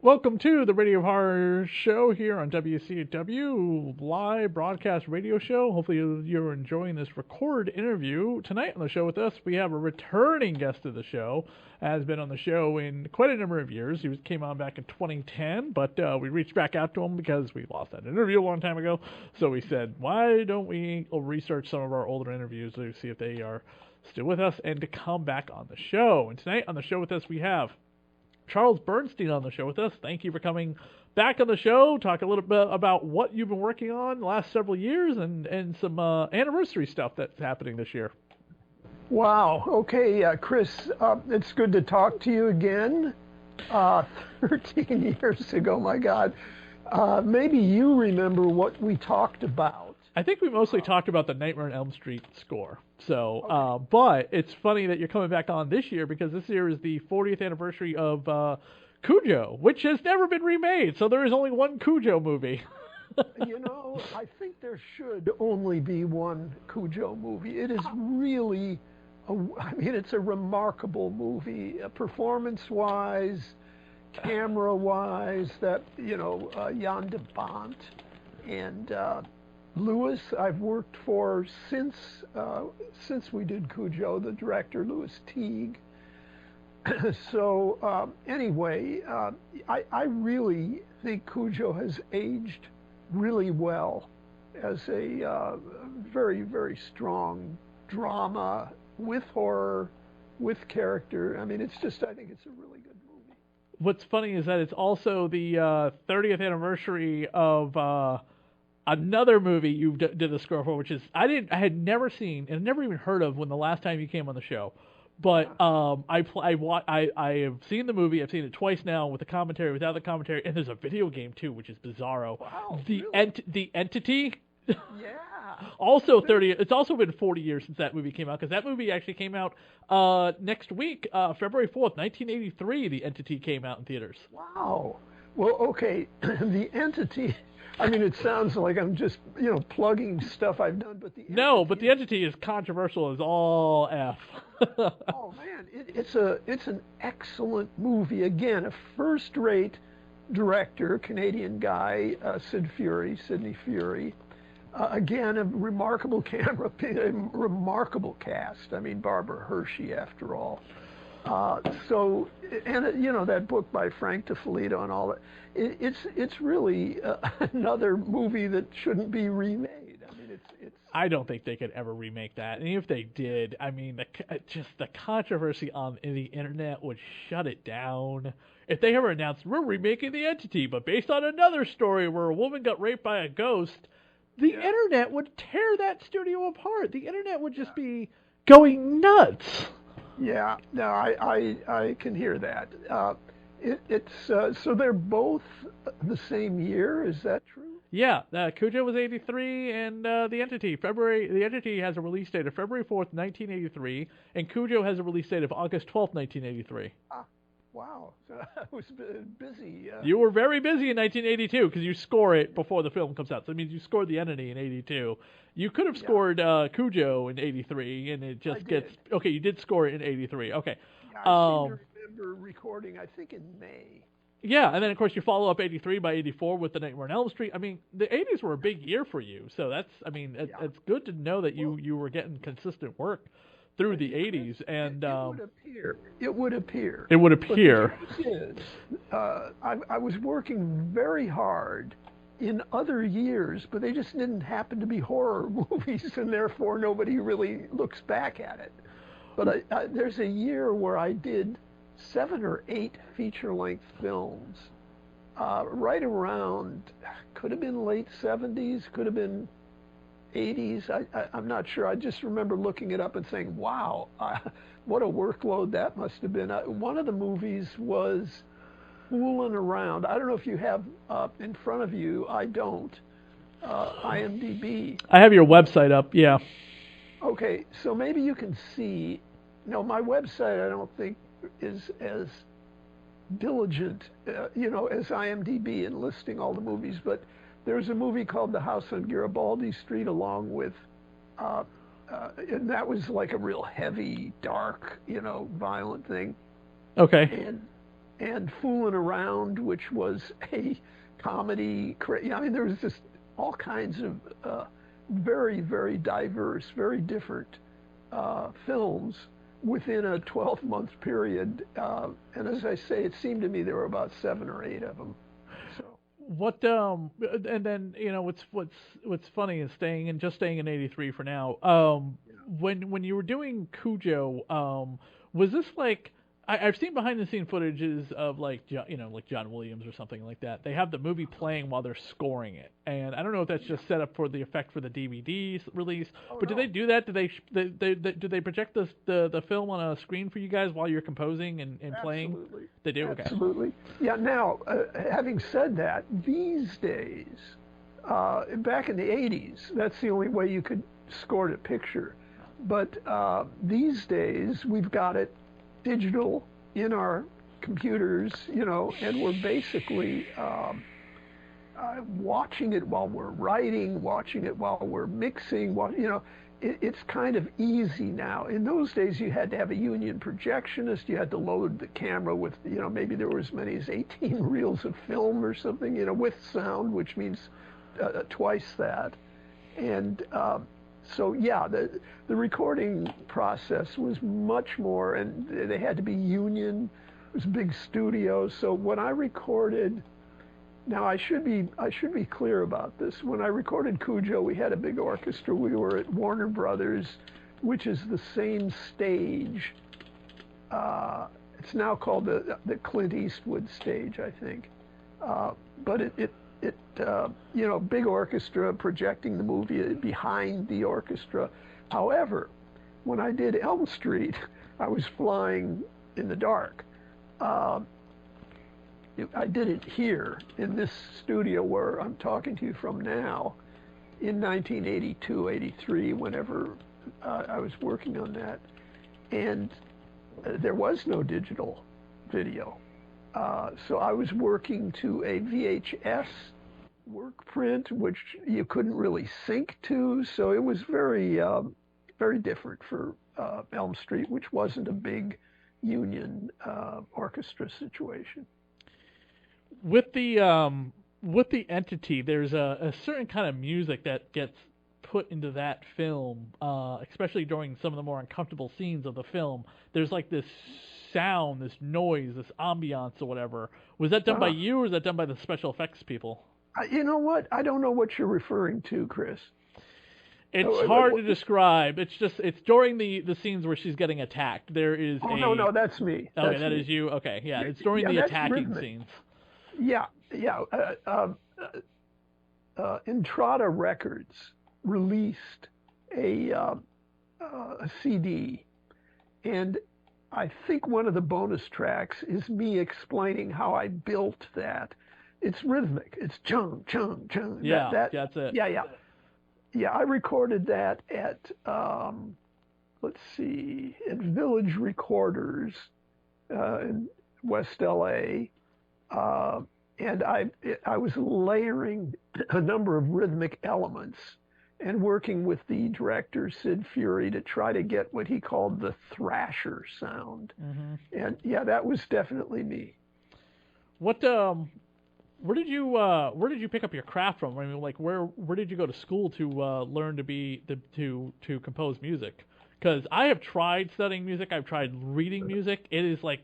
Welcome to the Radio Horror Show here on WCW live broadcast radio show. Hopefully you're enjoying this recorded interview. Tonight on the show with us, we have a returning guest of the show. Has been on the show in quite a number of years. Came on back in 2010, but we reached back out to him because we lost that interview a long time ago. So we said, why don't we research some of our older interviews to see if they are still with us and to come back on the show. And tonight on the show with us, we have Charles Bernstein on the show with us. Thank you for coming back on the show. Talk a little bit about what you've been working on the last several years and some anniversary stuff that's happening this year. Wow. Okay, Chris, it's good to talk to you again. 13 years ago, my God. Maybe you remember what we talked about. I think we mostly talked about the Nightmare on Elm Street score. So, but it's funny that you're coming back on this year because this year is the 40th anniversary of Cujo, which has never been remade. So there is only one Cujo movie. You know, I think there should only be one Cujo movie. It is really, it's a remarkable movie, performance-wise, camera-wise. That Jan de Bont and Lewis, I've worked for since we did Cujo, the director, Louis Teague. So anyway, I really think Cujo has aged really well as a very, very strong drama with horror, with character. I mean, I think it's a really good movie. What's funny is that it's also the 30th anniversary of another movie you did the score for, which is I had never seen and never even heard of when the last time you came on the show. But I have seen the movie. I've seen it twice now with the commentary, without the commentary, and there's a video game too, which is bizarro. Wow, the really? The Entity. Yeah. Also 30. It's also been 40 years since that movie came out because that movie actually came out next week, February 4th, 1983. The Entity came out in theaters. Wow. Well, okay, The Entity. I mean, it sounds like I'm just, plugging stuff I've done, but the Entity. No, but The Entity is controversial as all F. Oh man, it's an excellent movie. Again, a first-rate director, Canadian guy, Sidney Fury. Again, a remarkable camera, a remarkable cast. I mean, Barbara Hershey, after all. So, and that book by Frank DiFilippo and all that. It's really another movie that shouldn't be remade. I mean, it's. I don't think they could ever remake that, and if they did, I mean, just the controversy on the internet would shut it down. If they ever announced we're remaking The Entity, but based on another story where a woman got raped by a ghost, the internet would tear that studio apart. The internet would just be going nuts. Yeah, no, I can hear that. So they're both the same year. Is that true? Yeah, Cujo was 83, and The Entity has a release date of February 4th, 1983, and Cujo has a release date of August 12th, 1983. Wow, so I was busy. You were very busy in 1982 because you score it before the film comes out. So that means you scored The Entity in 82. You could have scored Cujo in 83, and it just gets... Okay, you did score it in 83. Okay. Yeah, I seem to remember recording, I think, in May. Yeah, and then, of course, you follow up 83 by 84 with The Nightmare on Elm Street. I mean, the 80s were a big year for you, so it's good to know that you were getting consistent work through the 80s, and it would appear. It would appear. But the truth is, I was working very hard in other years, but they just didn't happen to be horror movies, and therefore nobody really looks back at it. But there's a year where I did 7 or 8 feature-length films, right around, could have been late 70s, could have been 80s. I'm not sure. I just remember looking it up and saying, wow, what a workload that must have been. One of the movies was Fooling Around. I don't know if you have in front of you. I don't. IMDb. I have your website up, yeah. Okay, so maybe you can see. No, my website I don't think is as diligent, as IMDb in listing all the movies, but there's a movie called The House on Garibaldi Street, along with, and that was like a real heavy, dark, violent thing. Okay. and Fooling Around, which was a comedy. I mean, there was just all kinds of very, very diverse, very different films within a 12-month period. And as I say, it seemed to me there were about 7 or 8 of them. So. What and then what's funny is staying in '83 for now. When you were doing Cujo, was this like I've seen behind the scene footages of like John Williams or something like that. They have the movie playing while they're scoring it, and I don't know if that's just set up for the effect for the DVD release. But do they do that? Do they project the film on a screen for you guys while you're composing and playing? Absolutely. They do. Okay. Absolutely. Yeah. Now, having said that, these days, back in the '80s, that's the only way you could score to picture. But these days, we've got it digital in our computers, and we're basically watching it while we're writing, watching it while we're mixing. It's kind of easy now. In those days, you had to have a union projectionist. You had to load the camera with, maybe there were as many as 18 reels of film or something, with sound, which means twice that. And so yeah, the recording process was much more, and they had to be union. It was big studios. So when I recorded, now I should be clear about this. When I recorded Cujo, we had a big orchestra. We were at Warner Brothers, which is the same stage. It's now called the Clint Eastwood stage, I think. But it big orchestra projecting the movie behind the orchestra. However, when I did Elm Street, I was flying in the dark. I did it here in this studio where I'm talking to you from now in 1982, 83, whenever I was working on that. And there was no digital video. So I was working to a VHS work print, which you couldn't really sync to. So it was very, very different for Elm Street, which wasn't a big union orchestra situation. With the entity, there's a certain kind of music that gets put into that film, especially during some of the more uncomfortable scenes of the film. There's like this sound, this noise, this ambiance or whatever. Was that done by you, or was that done by the special effects people? You know what? I don't know what you're referring to, Chris. It's hard to describe. It's during the scenes where she's getting attacked. There is no, that's me. Okay, that is you. Okay, yeah, it's during the attacking rhythmic scenes. Yeah. Entrada Records released a CD, and I think one of the bonus tracks is me explaining how I built that. It's rhythmic. It's chung, chung, chung. Yeah, that's it. Yeah, I recorded that at, at Village Recorders in West LA. And I was layering a number of rhythmic elements and working with the director, Sid Fury, to try to get what he called the thrasher sound. Mm-hmm. And yeah, that was definitely me. Where did you pick up your craft from? I mean, like where did you go to school to learn to compose music? Because I have tried studying music, I've tried reading music. It's like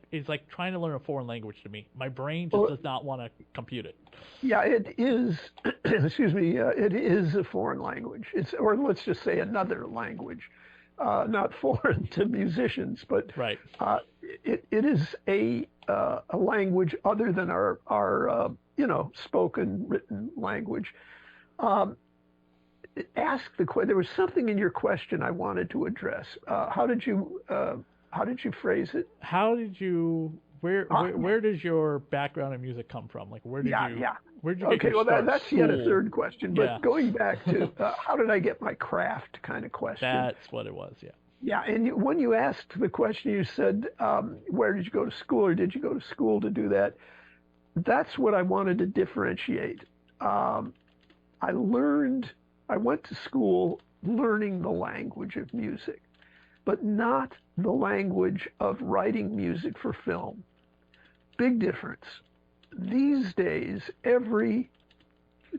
trying to learn a foreign language to me. My brain just does not want to compute it. Yeah, it is. Excuse me. It is a foreign language. Or let's just say another language, not foreign to musicians, but right. It is a language other than our spoken written language. There was something in your question I wanted to address. How did you phrase it? Where does your background in music come from? Like where'd you get your start? That's yet a third question. But going back to how did I get my craft kind of question. That's what it was. Yeah. Yeah, and when you asked the question, you said, where did you go to school, or did you go to school to do that? That's what I wanted to differentiate. I went to school learning the language of music, but not the language of writing music for film. big difference. These days, every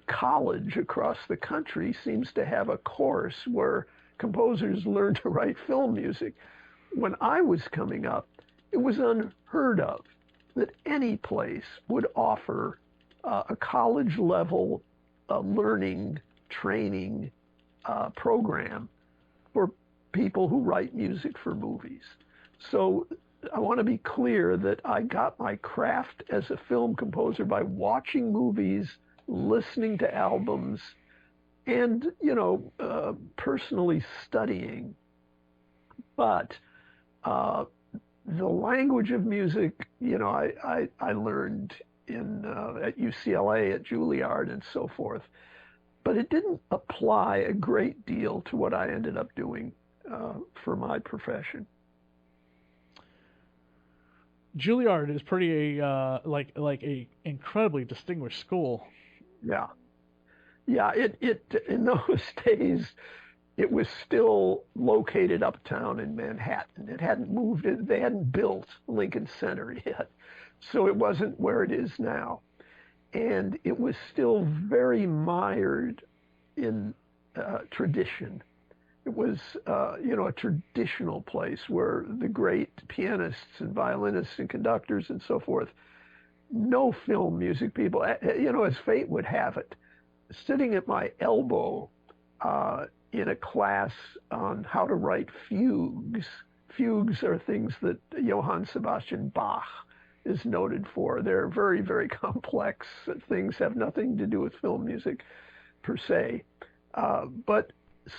college across the country seems to have a course where composers learn to write film music. When I was coming up, it was unheard of that any place would offer a college level learning, training program for people who write music for movies. So I want to be clear that I got my craft as a film composer by watching movies, listening to albums, and, personally studying. But the language of music, I learned at UCLA, at Juilliard, and so forth. But it didn't apply a great deal to what I ended up doing for my profession. Juilliard is pretty like a incredibly distinguished school. Yeah. It in those days, it was still located uptown in Manhattan. It hadn't moved. They hadn't built Lincoln Center yet, so it wasn't where it is now, and it was still very mired in tradition. It was, a traditional place where the great pianists and violinists and conductors and so forth, no film music people, as fate would have it, sitting at my elbow in a class on how to write fugues. Fugues are things that Johann Sebastian Bach is noted for. They're very, very complex things, have nothing to do with film music per se. But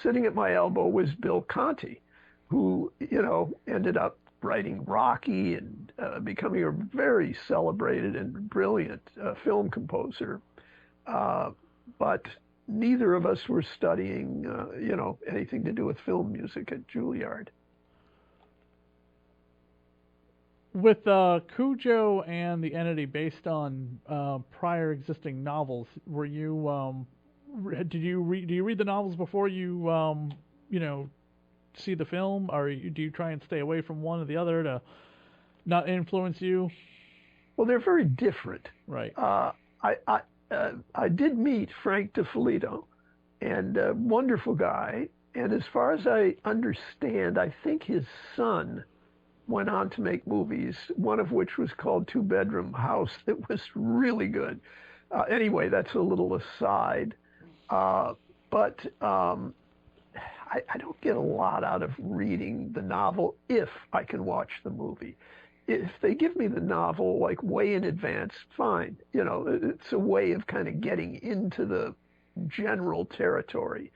sitting at my elbow was Bill Conti, who, ended up writing Rocky and becoming a very celebrated and brilliant film composer. But neither of us were studying, anything to do with film music at Juilliard. With Cujo and the Entity based on prior existing novels, were you do you read the novels before you see the film, or do you try and stay away from one or the other to not influence you? Well, they're very different. Right. I did meet Frank DiFilippo, and a wonderful guy. And as far as I understand, I think his son went on to make movies, one of which was called Two Bedroom House. That was really good. Anyway, that's a little aside. But I don't get a lot out of reading the novel if I can watch the movie. If they give me the novel like way in advance, fine. It's a way of kind of getting into the general territory.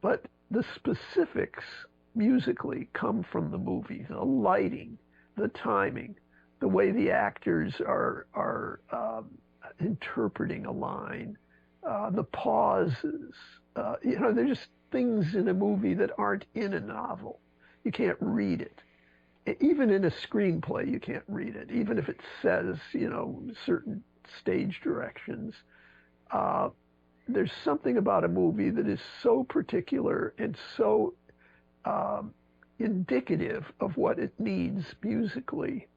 But the specifics musically come from the movie. The lighting, the timing, the way the actors are interpreting a line, the pauses. They're just things in a movie that aren't in a novel. You can't read it. Even in a screenplay, you can't read it, even if it says, certain stage directions. There's something about a movie that is so particular and so indicative of what it needs musically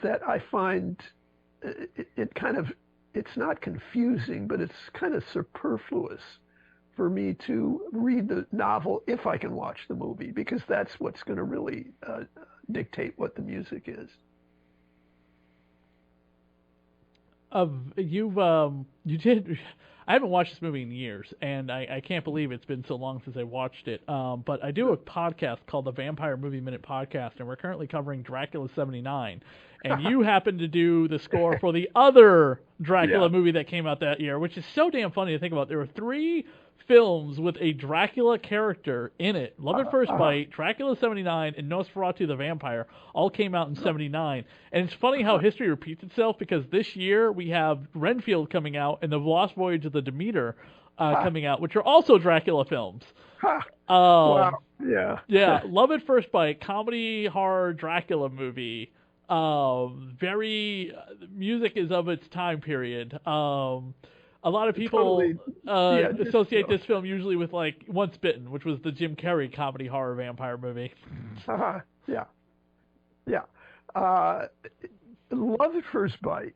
that I find it's not confusing, but it's kind of superfluous for me to read the novel if I can watch the movie, because that's what's going to really dictate what the music is. You did. I haven't watched this movie in years, and I can't believe it's been so long since I watched it. But I do a podcast called the Vampire Movie Minute Podcast, and we're currently covering Dracula 79. And you happen to do the score for the other Dracula movie that came out that year, which is so damn funny to think about. There were 3 films with a Dracula character in it. Love at First Bite, Dracula 79, and Nosferatu the Vampire all came out in 79. And it's funny how history repeats itself, because this year we have Renfield coming out and The Lost Voyage of the Demeter coming out, which are also Dracula films. Wow. Yeah. Yeah. Love at First Bite, comedy, horror, Dracula movie. Music is of its time period. A lot of people associate this film usually with like Once Bitten, which was the Jim Carrey comedy horror vampire movie. Love at First Bite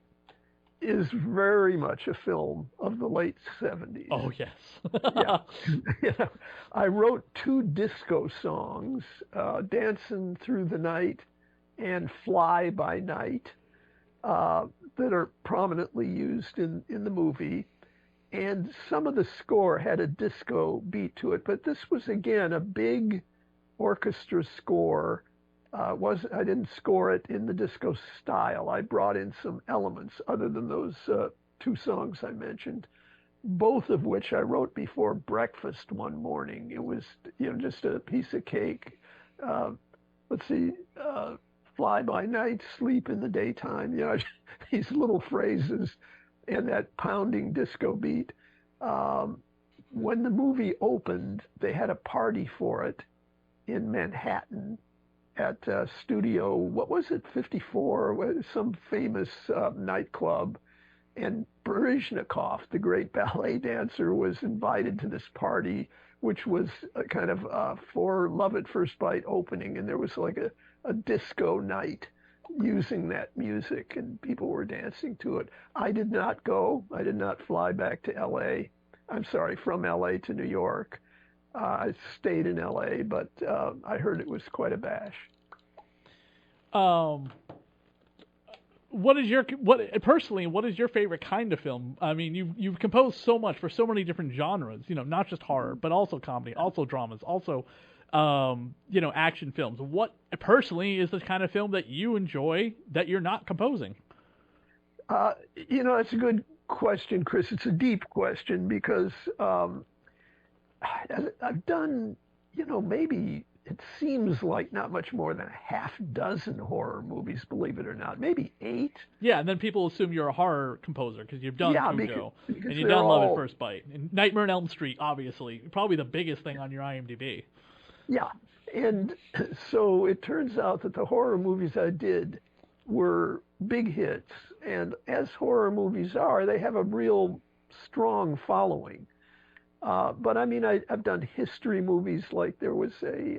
is very much a film of the late 70s. Oh, yes. Yeah. You know, I wrote two disco songs, Dancing Through the Night and Fly by Night, that are prominently used in the movie. And some of the score had a disco beat to it, but this was, again, a big orchestra score. I didn't score it in the disco style. I brought in some elements other than those two songs I mentioned, both of which I wrote before breakfast one morning. It was, just a piece of cake. Let's see, fly by night, sleep in the daytime. These little phrases and that pounding disco beat. When the movie opened, they had a party for it in Manhattan at Studio, what was it, 54, some famous nightclub. And Baryshnikov, the great ballet dancer, was invited to this party, which was a kind of for Love at First Bite opening. And there was like a disco night using that music, and people were dancing to it. I did not go. I did not fly back to L.A. I'm sorry, from L.A. to New York. I stayed in L.A., but I heard it was quite a bash. What is your favorite kind of film? I mean, you've composed so much for so many different genres. Not just horror, but also comedy, also dramas, also action films. What personally is the kind of film that you enjoy that you're not composing? That's a good question, Chris. It's a deep question because I've done, maybe it seems like not much more than a half dozen horror movies, believe it or not, maybe 8. Yeah, and then people assume you're a horror composer because you've done Cujo, because and you've done Love at First Bite, and Nightmare on Elm Street, obviously, probably the biggest thing on your IMDb. Yeah, and so it turns out that the horror movies I did were big hits, and as horror movies are, they have a real strong following. But I mean, I've done history movies, like there was a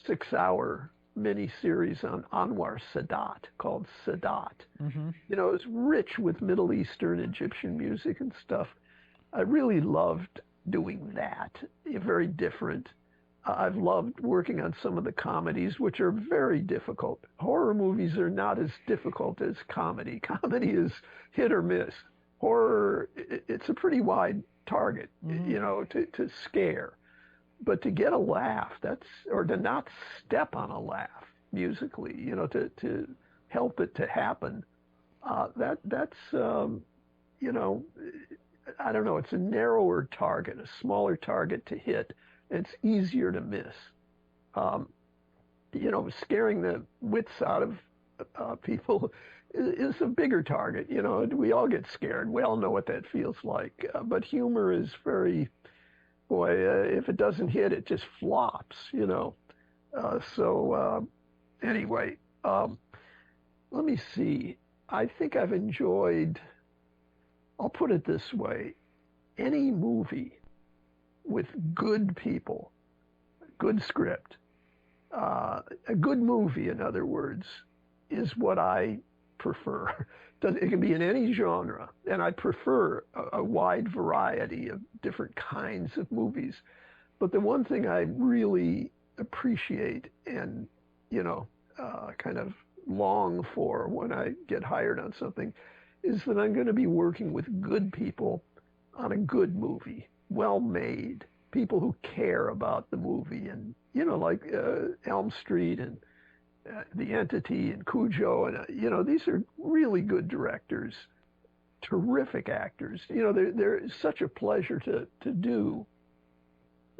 6-hour miniseries on Anwar Sadat called Sadat. Mm-hmm. It was rich with Middle Eastern, Egyptian music and stuff. I really loved doing that. Very different. I've loved working on some of the comedies, which are very difficult. Horror movies are not as difficult as comedy. Comedy is hit or miss. Horror, it's a pretty wide target, mm-hmm. to scare. But to get a laugh, or to not step on a laugh musically, to help it to happen, that's, I don't know, it's a narrower target, a smaller target to hit. It's easier to miss. Scaring the wits out of people is a bigger target. We all get scared. We all know what that feels like. But humor is very, if it doesn't hit, it just flops, Anyway, let me see. I think I've enjoyed, I'll put it this way, any movie with good people, good script, a good movie, in other words, is what I prefer. It can be in any genre, and I prefer a wide variety of different kinds of movies. But the one thing I really appreciate and, kind of long for when I get hired on something is that I'm going to be working with good people on a good movie, well made, people who care about the movie, and like Elm Street and The Entity and Cujo, and these are really good directors, terrific actors. They're such a pleasure to do,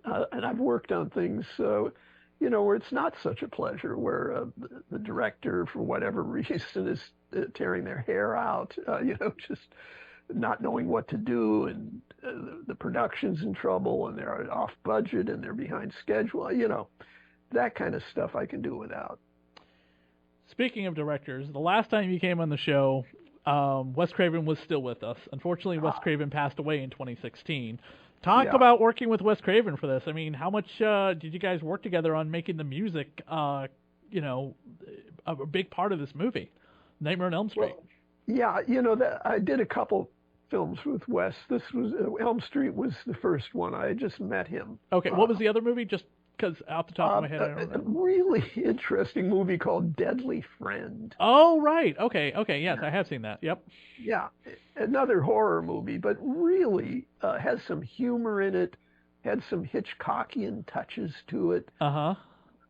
and I've worked on things where it's not such a pleasure, where the director, for whatever reason, is tearing their hair out, just not knowing what to do, and the production's in trouble, and they're off budget, and they're behind schedule. That kind of stuff I can do without. Speaking of directors, the last time you came on the show, Wes Craven was still with us. Unfortunately, Wes Craven passed away in 2016. Talk about working with Wes Craven for this. I mean, how much did you guys work together on making the music, a big part of this movie? Nightmare on Elm Street. Well, yeah, you know that I did a couple films with Wes. This was Elm Street was the first one. I had just met him. Okay, what was the other movie? Just because off the top of my head, I don't A remember. really interesting movie called Deadly Friend. Oh, right. Okay, okay, yes, I have seen that. Yep. Yeah, another horror movie, but really has some humor in it, had some Hitchcockian touches to it. Uh-huh.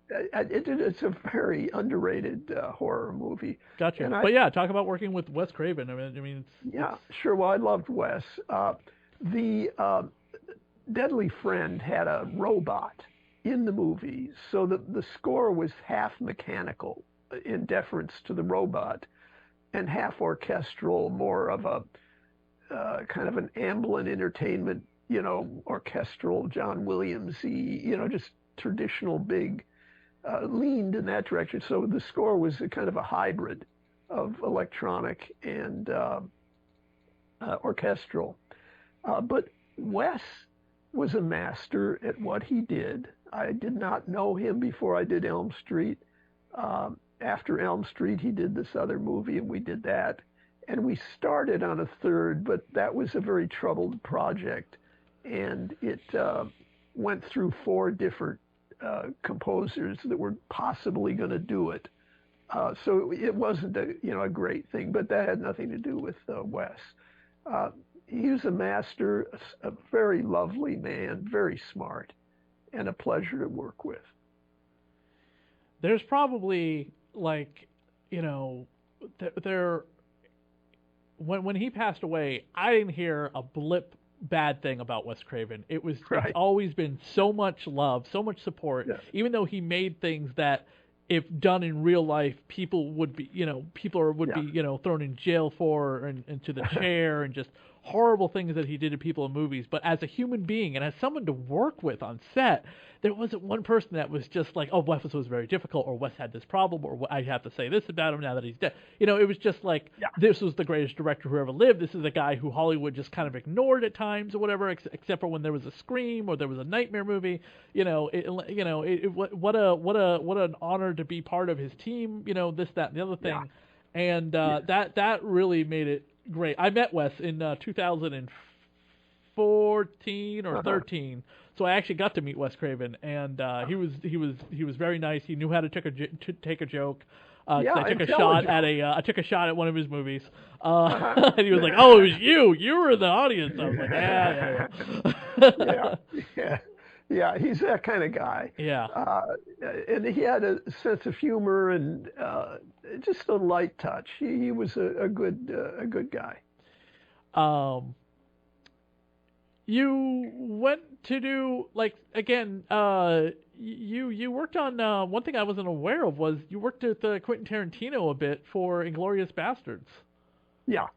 It's a very underrated horror movie. Gotcha. And But yeah, talk about working with Wes Craven. I mean, yeah, sure. Well, I loved Wes. The Deadly Friend had a robot in the movie, so the score was half mechanical in deference to the robot, and half orchestral, more of a kind of an Amblin Entertainment, orchestral John Williams-y, just traditional big, leaned in that direction. So the score was a kind of a hybrid of electronic and orchestral. But Wes was a master at what he did. I did not know him before I did Elm Street. After Elm Street, he did this other movie, and we did that. And we started on a third, but that was a very troubled project. And it went through 4 different composers that were possibly going to do it. So it wasn't a great thing, but that had nothing to do with Wes. He was a master, a very lovely man, very smart, and a pleasure to work with. there's probably like, there when he passed away, I didn't hear a blip bad thing about Wes Craven. It's Right. always been so much love, so much support, Yeah. even though he made things that if done in real life, people would be, would be, thrown in jail for and into the chair and just horrible things that he did to people in movies. But as a human being and as someone to work with on set, there wasn't one person that was just like, oh, Wes was very difficult, or Wes had this problem, or I have to say this about him now that he's dead. It was just like, this was the greatest director who ever lived. This is a guy who Hollywood just kind of ignored at times or whatever, except for when there was a Scream or there was a Nightmare movie. What an honor to be part of his team. This, that, and the other thing, and that really made it great. I met Wes in 2014 or 13. So I actually got to meet Wes Craven, and he was very nice. He knew how to take a joke. I took a shot at one of his movies, and he was like, "Oh, it was you. You were in the audience." I was like, Yeah. Yeah, he's that kind of guy. Yeah. And he had a sense of humor and just a light touch. He was a good guy. You went to do, like, again, you worked on one thing I wasn't aware of was you worked with Quentin Tarantino a bit for Inglourious Bastards. Yeah.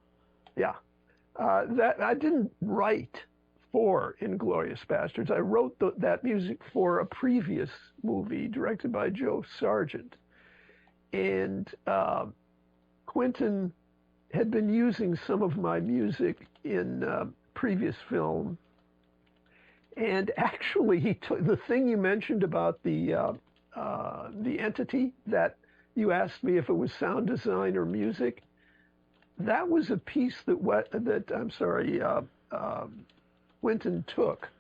That I didn't write for Inglourious Bastards. I wrote that music for a previous movie directed by Joe Sargent. And Quentin had been using some of my music in previous film. And actually, he took the thing you mentioned about the entity that you asked me if it was sound design or music. That was a piece that Quentin took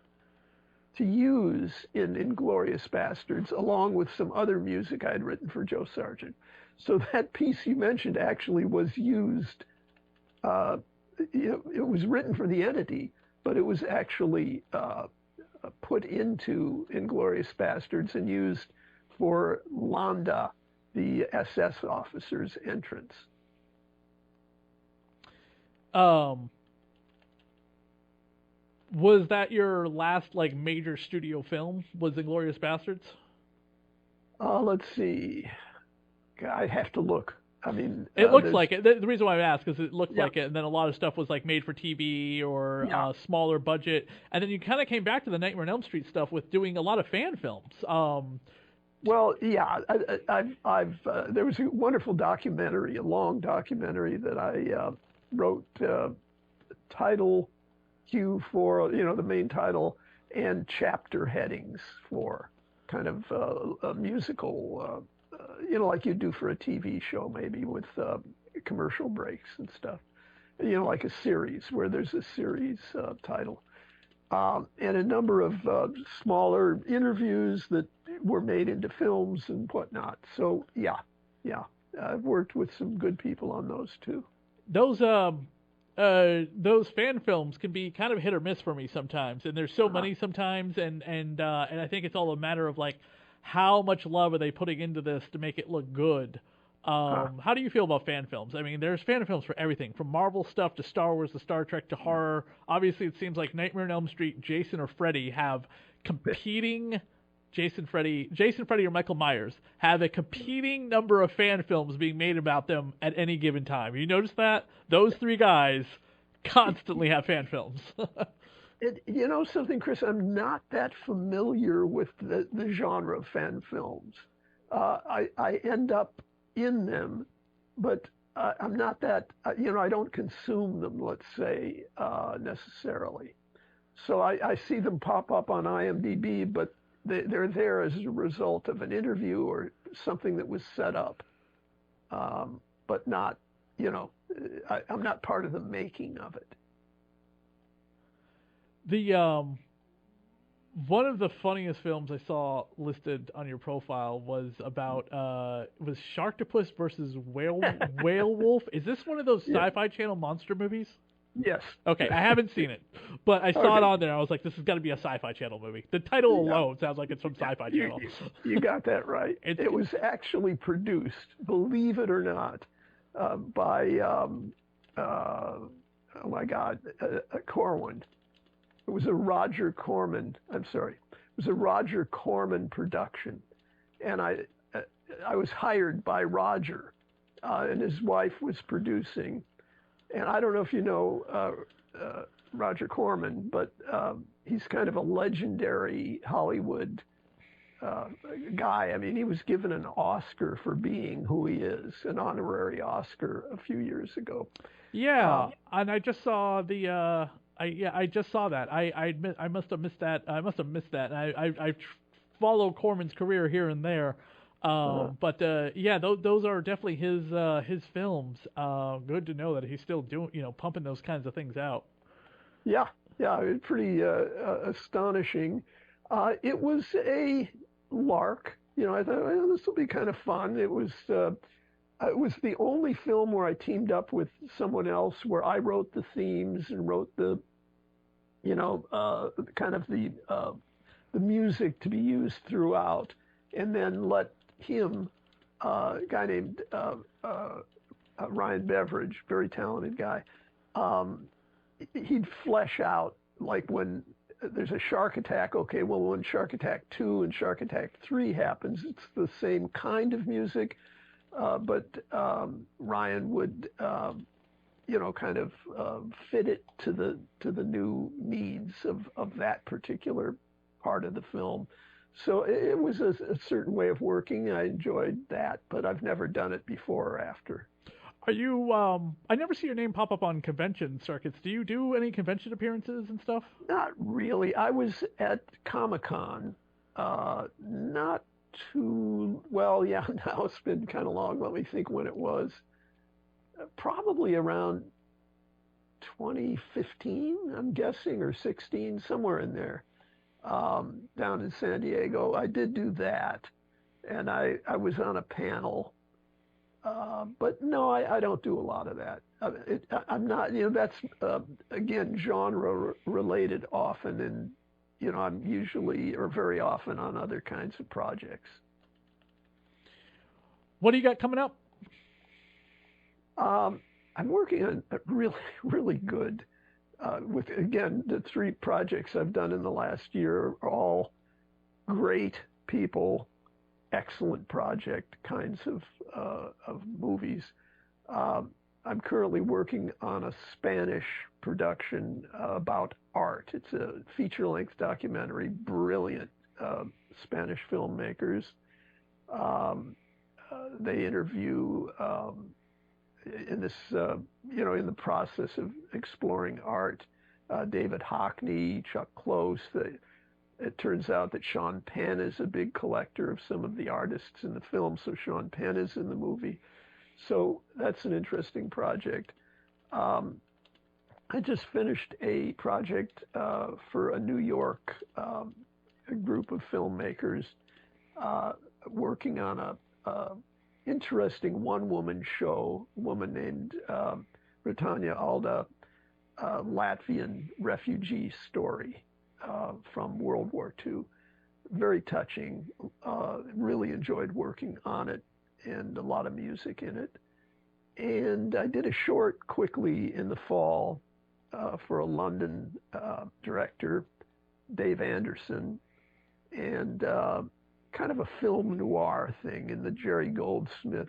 to use in Inglourious Bastards, along with some other music I had written for Joe Sargent. So that piece you mentioned actually was used. It was written for the entity, but it was actually put into Inglourious Bastards and used for Landa, the SS officer's entrance. Was that your last major studio film? Was Inglourious Bastards? Let's see. I'd have to look. I mean, it looks like it. The reason why I ask is it looked like it, and then a lot of stuff was made for TV or smaller budget, and then you kind of came back to the Nightmare on Elm Street stuff with doing a lot of fan films. Well, yeah, there was a wonderful documentary, a long documentary that I wrote, title cue for the main title and chapter headings for kind of a musical. Like you do for a TV show, maybe with commercial breaks and stuff. You know, like a series where there's a series title. And a number of smaller interviews that were made into films and whatnot. So yeah, I've worked with some good people on those too. Those fan films can be kind of hit or miss for me sometimes, and there's so many sometimes, and I think it's all a matter of like how much love are they putting into this to make it look good. How do you feel about fan films? I mean, there's fan films for everything, from Marvel stuff to Star Wars to Star Trek to horror. Obviously, it seems like Nightmare on Elm Street, Jason or Freddy have competing. Jason, Freddy, or Michael Myers have a competing number of fan films being made about them at any given time. You notice that? Those three guys constantly have fan films. You know something, Chris? I'm not that familiar with the genre of fan films. I end up in them, but I'm not that, I don't consume them, let's say, necessarily. So I see them pop up on IMDb, but they're there as a result of an interview or something that was set up, but not, I'm not part of the making of it. One of the funniest films I saw listed on your profile was about was Sharktopus versus Whale Wolf. Is this one of those Sci-Fi Channel monster movies? Yes. Okay, I haven't seen it, but I saw it on there. I was like, this has got to be a Sci-Fi Channel movie. The title alone sounds like it's from Sci-Fi Channel. You got that right. It was actually produced, believe it or not, by oh my God, Corwin. It was a Roger Corman. I'm sorry. It was a Roger Corman production, and I was hired by Roger, and his wife was producing. And I don't know if you know Roger Corman, but he's kind of a legendary Hollywood guy. I mean, he was given an Oscar for being who he is, an honorary Oscar a few years ago. Yeah, and I just saw the. I just saw that. I must have missed that. I follow Corman's career here and there. But those are definitely his films. Good to know that he's still doing, pumping those kinds of things out. Yeah, it's pretty astonishing. It was a lark. I thought, well, this will be kind of fun. It was the only film where I teamed up with someone else, where I wrote the themes and wrote the, kind of the music to be used throughout, and then let him, a guy named Ryan Beveridge, very talented guy, he'd flesh out, like when there's a shark attack, okay, well, when Shark Attack 2 and Shark Attack 3 happens, it's the same kind of music, but Ryan would, kind of fit it to the new needs of that particular part of the film. So it was a certain way of working. I enjoyed that, but I've never done it before or after. Are you, I never see your name pop up on convention circuits. Do you do any convention appearances and stuff? Not really. I was at Comic-Con, not too, well, yeah, now it's been kind of long. Let me think when it was. Probably around 2015, I'm guessing, or 16, somewhere in there, down in San Diego. I did do that, and I was on a panel. But no, I don't do a lot of that. I'm not, that's, again, genre related often, and, I'm usually or very often on other kinds of projects. What do you got coming up? I'm working on a really, really good, with, again, the 3 projects I've done in the last year are all great people, excellent project kinds of movies. I'm currently working on a Spanish production about art. It's a feature-length documentary, brilliant Spanish filmmakers. They interview, in this, in the process of exploring art, David Hockney, Chuck Close. It turns out that Sean Penn is a big collector of some of the artists in the film, so Sean Penn is in the movie. So that's an interesting project. Um, I just finished a project for a New York a group of filmmakers uh, working on a interesting one-woman show. A woman named Britannia Alda, Latvian refugee story from World War II. Very touching. Really enjoyed working on it, and a lot of music in it. And I did a short quickly in the fall for a London director, Dave Anderson, and kind of a film noir thing in the Jerry Goldsmith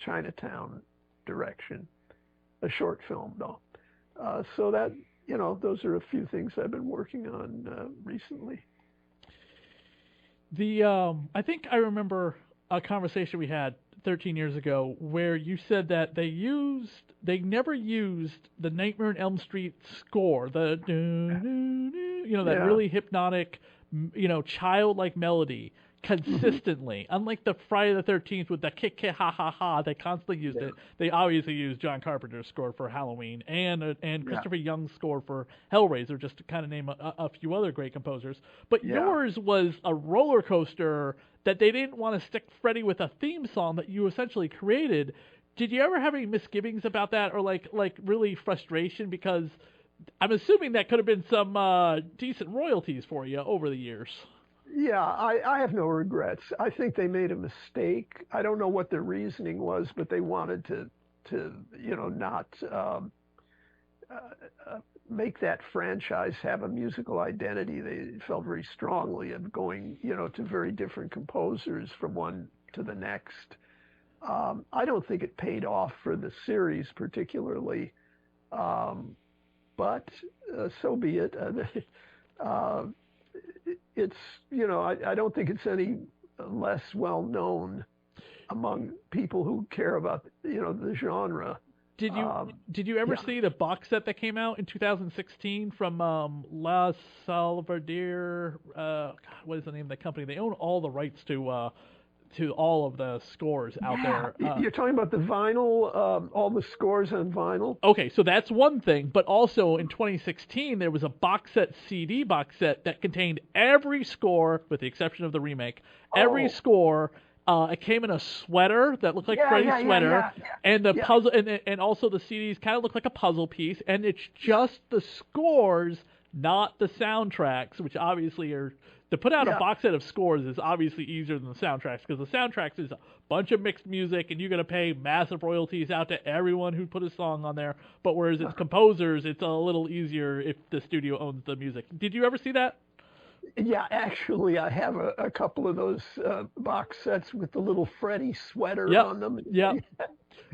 Chinatown direction. A short film, though. So that, those are a few things I've been working on recently. I think I remember a conversation we had 13 years ago where you said that they never used the Nightmare on Elm Street score, the that Yeah. really hypnotic, childlike melody consistently. Unlike the Friday the 13th with the kick kick ha ha ha, they constantly used Yeah. it. They obviously used John Carpenter's score for Halloween and Yeah. Christopher Young's score for Hellraiser, just to kind of name a few other great composers. But Yeah. yours was a roller coaster that they didn't want to stick Freddy with a theme song that you essentially created. Did you ever have any misgivings about that, or like really frustration? Because I'm assuming that could have been some decent royalties for you over the years. Yeah, I have no regrets. I think they made a mistake. I don't know what their reasoning was, but they wanted to not make that franchise have a musical identity. They felt very strongly of going, to very different composers from one to the next. I don't think it paid off for the series particularly, but so be it. Uh, it's, I don't think it's any less well known among people who care about, the genre. Did you ever Yeah. see the box set that came out in 2016 from La Salvador? God, what is the name of the company? They own all the rights to all of the scores out Yeah, there. you're talking about the vinyl, all the scores on vinyl. Okay, so that's one thing, but also in 2016 there was a box set CD box set that contained every score, with the exception of the remake, every Oh, score. It came in a sweater that looked like yeah, Freddy's yeah, yeah, sweater, yeah, yeah, and the yeah, puzzle, and also the CDs kind of look like a puzzle piece, and it's just the scores, not the soundtracks, which obviously are. To put out a yeah, box set of scores is obviously easier than the soundtracks, because the soundtracks is a bunch of mixed music and you're going to pay massive royalties out to everyone who put a song on there. But whereas it's composers, it's a little easier if the studio owns the music. Did you ever see that? yeah. Actually, I have a couple of those box sets with the little Freddy sweater Yep. on them. Yep.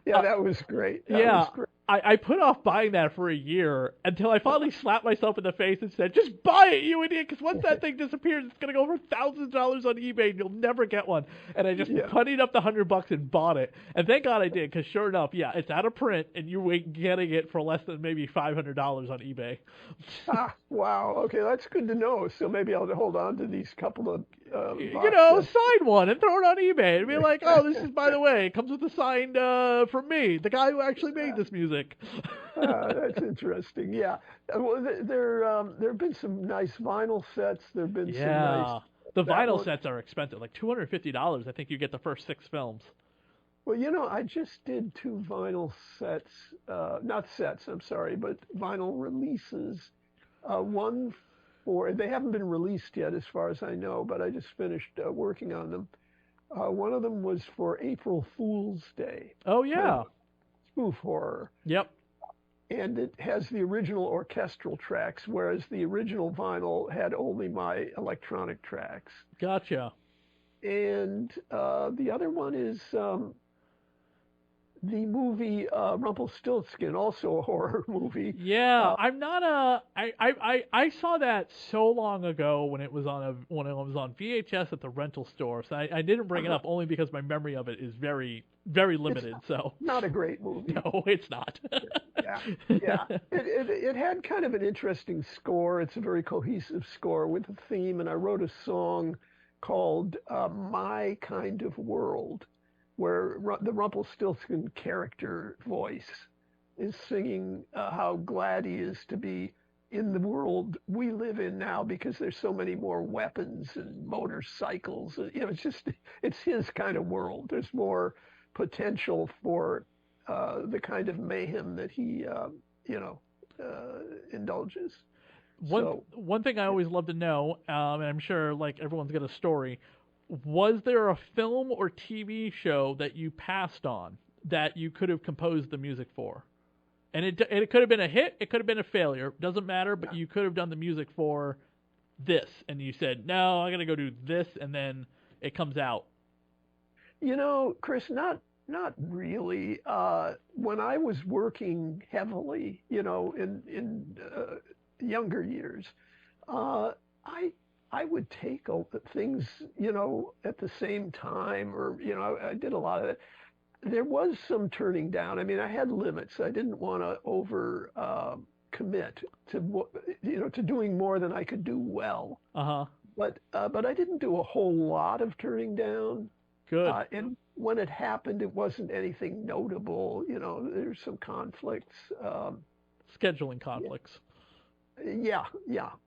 Yeah, that was great. That Yeah, was great. I put off buying that for a year until I finally slapped myself in the face and said, "Just buy it, you idiot! Because once that thing disappears, it's gonna go for thousands of dollars on eBay, and you'll never get one." And I just Yeah. puttied up the $100 and bought it. And thank God I did, because sure enough, yeah, it's out of print, and you're getting it for less than maybe $500 on eBay. Ah, wow. Okay, that's good to know. So maybe I'll hold on to these couple of box sets. Sign one and throw it on eBay and be like, "Oh, this is, by the way, it comes with a signed from me, the guy who actually made this music." That's interesting. Yeah. Well, there have been some nice vinyl sets. There have been some nice. Yeah, the That vinyl one. sets are expensive, like $250. I think you get the first 6 films. Well, I just did two vinyl sets, not sets, I'm sorry, but vinyl releases. One they haven't been released yet, as far as I know, but I just finished working on them. One of them was for April Fool's Day, Oh kind yeah, of spoof horror. yep. And it has the original orchestral tracks, whereas the original vinyl had only my electronic tracks. Gotcha. And the other one is the movie Rumpelstiltskin, also a horror movie. Yeah, Uh, I'm not a. I saw that so long ago when it was on VHS at the rental store. So I didn't bring it up only because my memory of it is very very it's limited. So not a great movie. no, it's not. Yeah, yeah. It had kind of an interesting score. It's a very cohesive score with a theme, and I wrote a song called "My Kind of World," where the Rumpelstiltskin character voice is singing how glad he is to be in the world we live in now because there's so many more weapons and motorcycles. It's his kind of world. There's more potential for the kind of mayhem that he, indulges. One thing I always love to know, and I'm sure like everyone's got a story. Was there a film or TV show that you passed on that you could have composed the music for? And it could have been a hit, it could have been a failure, doesn't matter, but you could have done the music for this, and you said, no, I got to go do this, and then it comes out. Chris, not really. When I was working heavily, in younger years, I would take things, at the same time, or I did a lot of it. There was some turning down. I mean, I had limits. I didn't want to over commit to doing more than I could do well. But I didn't do a whole lot of turning down. Good. And when it happened, it wasn't anything notable. There's some conflicts. Scheduling conflicts. Yeah,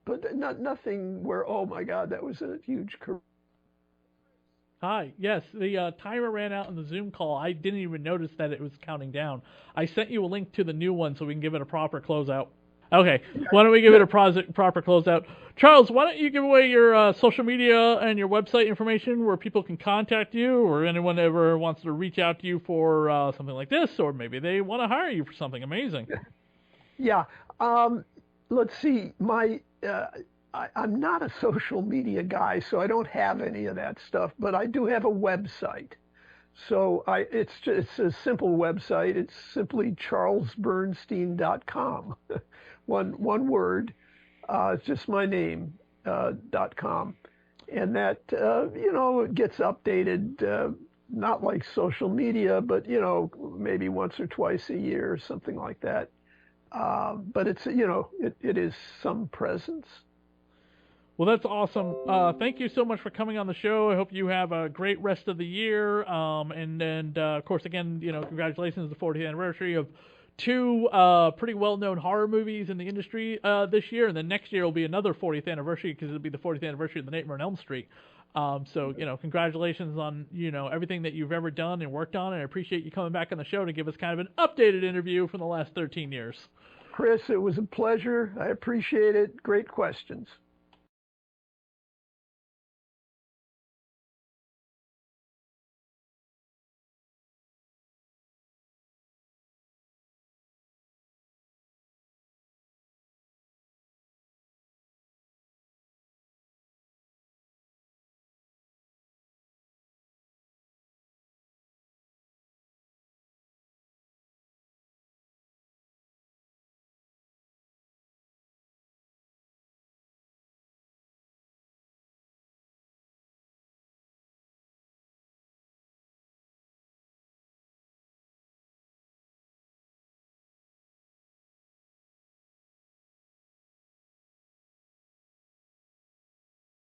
but nothing where, oh my God, that was a huge career. Hi. Yes, the timer ran out on the Zoom call. I didn't even notice that it was counting down. I sent you a link to the new one so we can give it a proper closeout. Okay, why don't we give it a proper closeout? Charles, why don't you give away your social media and your website information where people can contact you, or anyone ever wants to reach out to you for something like this, or maybe they want to hire you for something amazing. Yeah. Let's see. I'm not a social media guy, so I don't have any of that stuff, but I do have a website. So it's a simple website. It's simply charlesbernstein.com. One word. It's just my name, .com. And that, it gets updated, not like social media, but, maybe once or twice a year or something like that. But it's, it is some presence. Well, that's awesome. Thank you so much for coming on the show. I hope you have a great rest of the year. And of course, again, congratulations on the 40th anniversary of two pretty well-known horror movies in the industry this year. And then next year will be another 40th anniversary because it'll be the 40th anniversary of The Nightmare on Elm Street. So, congratulations on, everything that you've ever done and worked on. And I appreciate you coming back on the show to give us kind of an updated interview from the last 13 years. Chris, it was a pleasure. I appreciate it. Great questions.